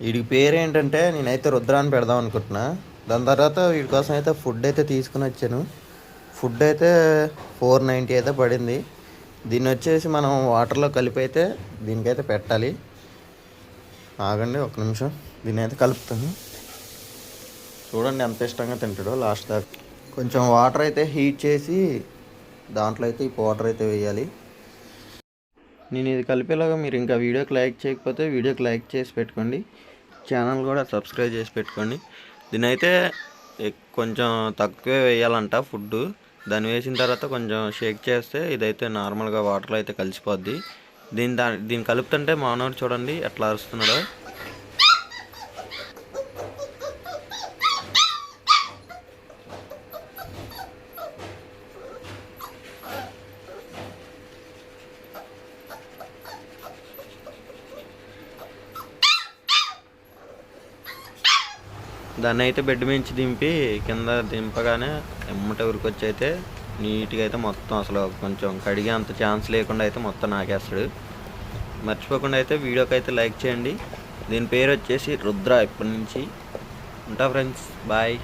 వీడికి పేరు ఏంటంటే నేనైతే రుద్ర అని పెడదాం అనుకుంటున్నా. దాని తర్వాత వీడి కోసం అయితే ఫుడ్ అయితే తీసుకుని వచ్చాను. ఫుడ్ అయితే 490 అయితే పడింది. దీన్ని వచ్చేసి మనం వాటర్లో కలిపి అయితే దీనికైతే పెట్టాలి. ఆగండి ఒక నిమిషం, దీన్ని అయితే కలుపుతాను. చూడండి ఎంత ఇష్టంగా తింటాడో లాస్ట్ దాకా. కొంచెం వాటర్ అయితే హీట్ చేసి దాంట్లో అయితే ఈ పౌడర్ అయితే వేయాలి. నేను ఇది కలిపేలాగా మీరు ఇంకా వీడియోకి లైక్ చేయకపోతే వీడియోకి లైక్ చేసి పెట్టుకోండి. ఛానల్ కూడా సబ్స్క్రైబ్ చేసి పెట్టుకోండి. దీని అయితే కొంచెం తక్కువే వేయాలంట ఫుడ్. దాన్ని వేసిన తర్వాత కొంచెం షేక్ చేస్తే ఇదైతే నార్మల్గా వాటర్లో అయితే కలిసిపోద్ది. దీన్ని కలుపుతుంటే మానవుడు చూడండి ఎట్లా అరుస్తున్నాడో. దాన్ని అయితే బెడ్ మించి దింపి కింద దింపగానే ఎమ్మట ఉరికొచ్చి అయితే నీట్గా అయితే మొత్తం అసలు కొంచెం కడిగే అంత ఛాన్స్ లేకుండా అయితే మొత్తం నాకేస్తాడు. మర్చిపోకుండా అయితే వీడియోకి అయితే లైక్ చేయండి. దీని పేరు వచ్చేసి రుద్ర. ఇప్పటి నుంచి ఉంటా ఫ్రెండ్స్, బాయ్.